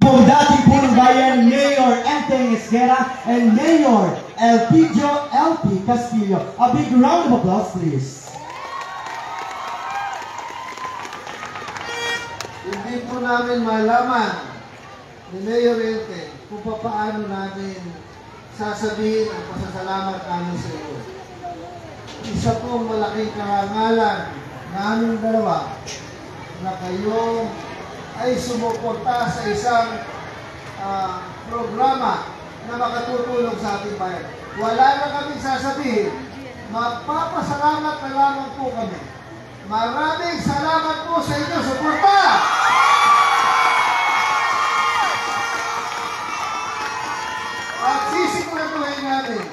po dating punong bayan, Mayor Enteng Esguera and Mayor Elpidio LP Castillo. A big round of applause, please. Hindi po namin malaman ni Mayor Enteng kung paano namin sasabihin ang pasasalamat namin sa iyo. Isa pong malaking karangalan naming dalawa na kayo ay sumuporta sa isang programa na makatutulong sa ating bayan. Wala na kaming sasabihin. Magpapasalamat na lamang po kami. Maraming salamat po sa inyo, suporta! At sisiguraduhin namin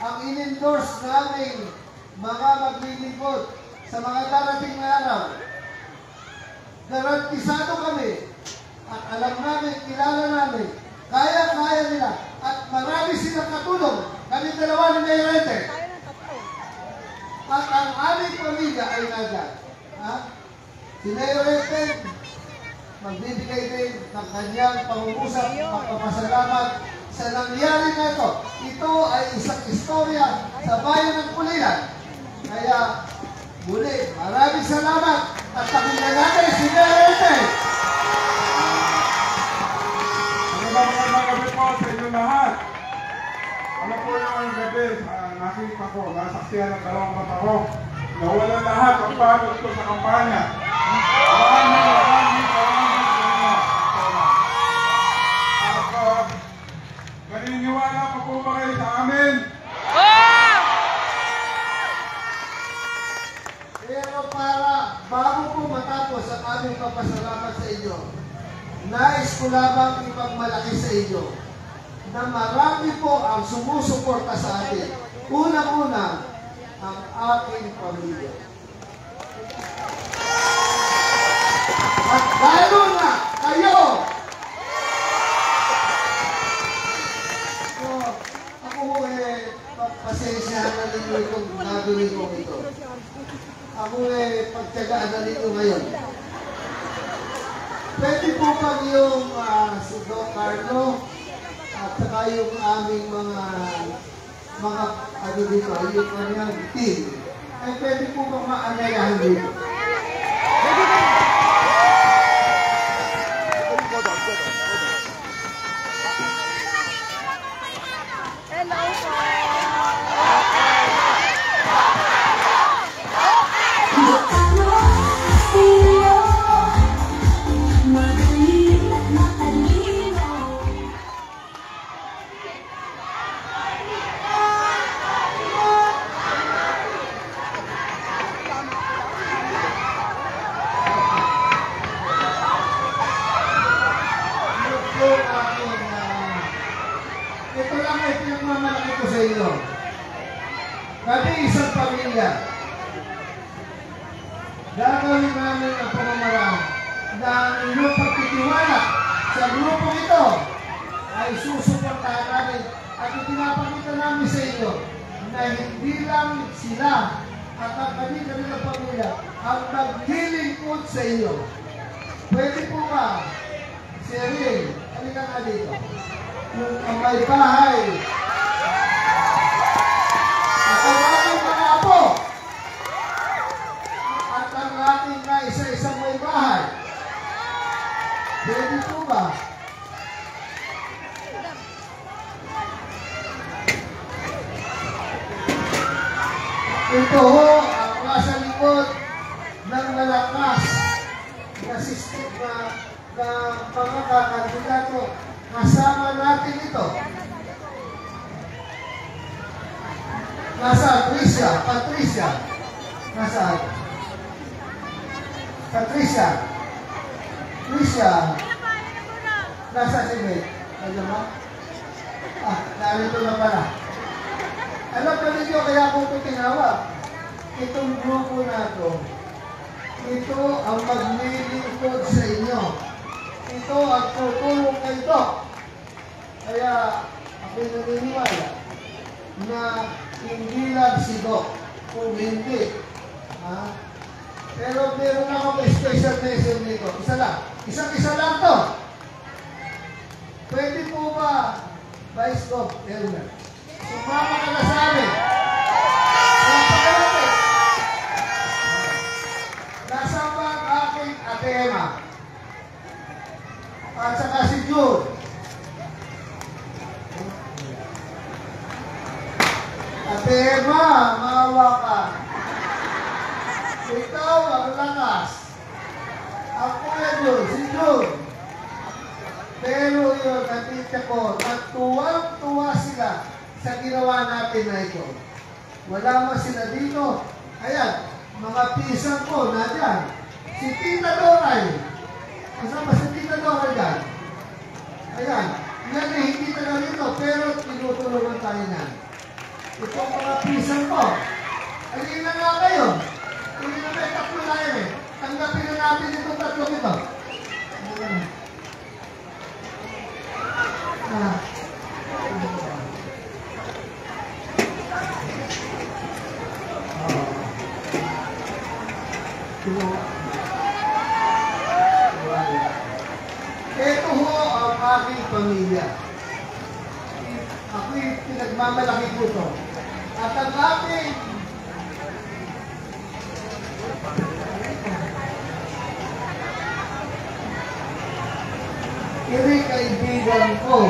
ang in-endorse namin mga maglilingkod sa mga darating na araw. Garantisado kami at alam namin, kilala namin, kaya-kaya nila at marami silang katulong. Kami dalawa ni Mayor Enteng. At ang aming pamilya ay nandyan. Si Mayor Enteng magbibigay din ng kanyang pangungusap at papasalamat sa nangyari na ito. Ito ay isang istorya sa bayan ng Pulilan. Kaya muli, maraming salamat at pakinggan natin si Mayor Enteng. Magandang gabi po sa inyo lahat. Ano po yung gabi, nakita ko, nasaksihan ng dalawang mata ko. Nawala lahat ang pagod ko sa kampanya. Maraming at naniniwala pa po ba kayo sa amin? Pero bago po matapos ang aming papasalamat sa inyo, nais ko lamang ipagmalaki sa inyo na marami po ang sumusuporta sa atin. Unang-una, ang aking pamilya. At lalo na kayo! So, ako pasensyahan na ninyo itong gagawin ko ito. Ako pagtyagaan na ninyo ngayon. Pwede po bang yung si Doc Carlo at saka yung aming mga ano dito, yung kanyang team, ay pwede po bang maanayahan dito? Ito lang ay pinagmamalaki ko sa inyo. Kami isang pamilya. Gagawin namin ang pamamaraan na ang inyong pagtitiwala sa grupong ito ay susuportahan namin at ipinapakita namin sa inyo na hindi lang sila at ang kanilang pamilya ang naglilingkod sa inyo. Pwede po ba, Cheryl, halika nga dito. Yung may bahay. At ang ating mga apo. At ang ating na isa-isang may bahay. Pwede po ba? Ito ho ang nasa likod ng malakas na system na mga kakandidato. Kasama natin ito. Nasaan? Patricia. Nasaan? Patricia. Nasa si May. Alam mo? Narito na pala. Alam ka ninyo, kaya ako ito tinawag. Itong grupo na ito, ito ang maglilingkod sa inyo. Ito ang tutulong kay Doc. Kaya ako'y naniniwala na hindi lang si Doc, kung hindi. Pero meron ako special mention nito. Isa lang. Isang-isa lang to. Vice Gov. Elmer. Sumama ka na sa amin. Nasaan ba ang aking Ate Emma? At saka si Jude. Ate Emma, maawa ka. Ikaw ang lakas. Ako yan yun, si Jude. Pero yun, nakita ko, natuwang-tuwa sila sa ginawa natin na ito. Wala man sila dito. Ayan, mga pisang ko, nadyan. Si Tita Doray. Kasama si Tita Doray dyan. Ayan, yan eh, hindi taga rito, pero tinutulungan tayo na. Itong mga pisang ko. Alin na nga kayo. Hindi na may tatlo na yan eh. Tanggapin na natin itong tatlo ito. Ito ho ang aking pamilya. Ako'y pinagmamalaki po ito. At ang aking kaibigan ko.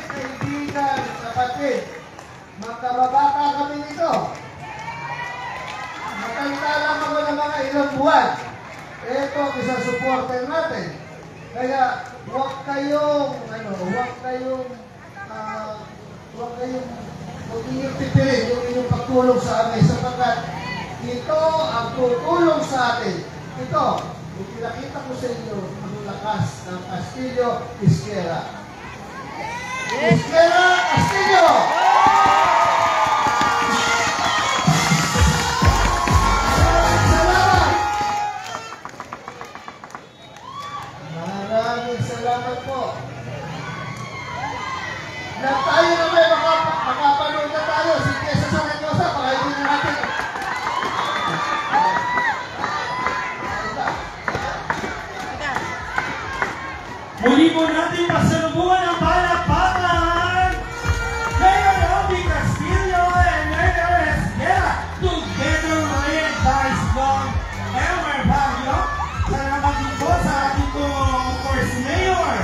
Kaibigan, kapatid. Magkababata kami nito. Matanda lang ako ng mga ilang buwan. Ito ang isang supporter natin. Kaya huwag kayong inyong pipilit yung inyong pagtulong sa amin sapagkat ito ang tutulong sa atin. Ito, ipinakita ko sa inyo ang lakas ng Castillo Isquera. Isquera Castillo! Maraming salamat po. Na tayo na may makapanood na tayo. Sige, sasakin ko sa pakaibin na natin. Muli po natin pasalubungan ang palakpakan Mayor Elvie Castillo and Mayor Esguera together with Vice Gov Elmer Baguio. Salamat din po sa ating of course Mayor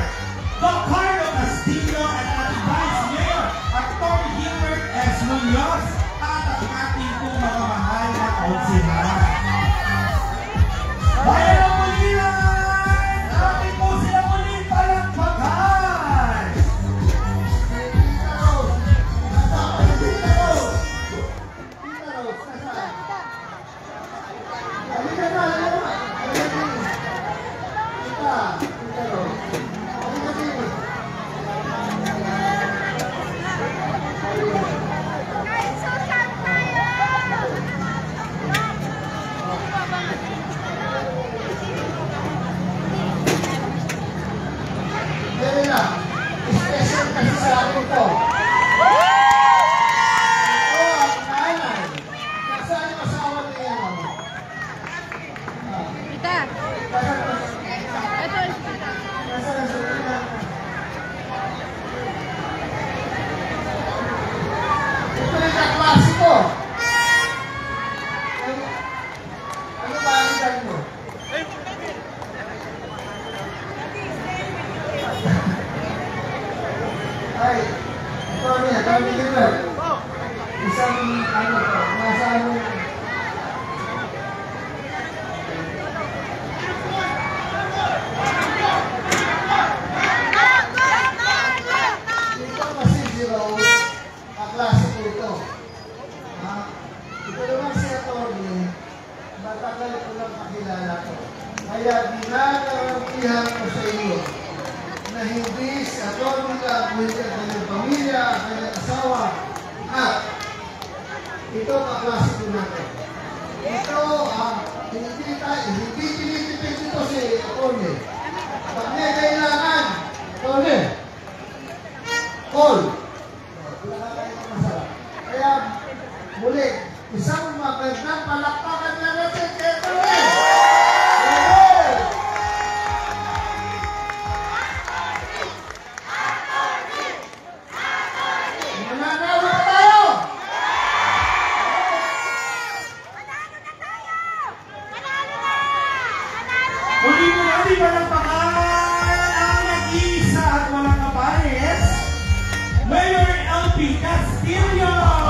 Carlo Castillo at ating Vice Mayor Atty. Gilbert S. Munoz at ang ating po mga mahal na kaunsilan. Bayan ng Pulilan! Ating po sila muli palakpakan! Special kasi sa akin to. Ito ang nanay. Nasaan yung asawa niya? Ita. Ito. Nasaan ang sarili? Ito yung kaklase ko. Ano ba ang ilan mo? Ay, ito niya, kami Gilbert. Isang ano to, nasa ano. Ito kasi zero, kaklase ko ito. Ito naman si Atty. Matagal ko lang kakilala ko. Kaya ginagarampihan ko sa iyo na hindi si Atty. Ang kanyang pamilya, ang kanyang asawa, at ito kaklase ko natin. Ito, hindi tinitipid ito si Atty. Pag may kailangan, Atty. Call. Wala ka kayo masarap. Kaya, muli, isang magandang palakpakan na natin kay Atty. Muli po natin palakpakan ang nag-iisa at walang kapares, Mayor LP Castillo!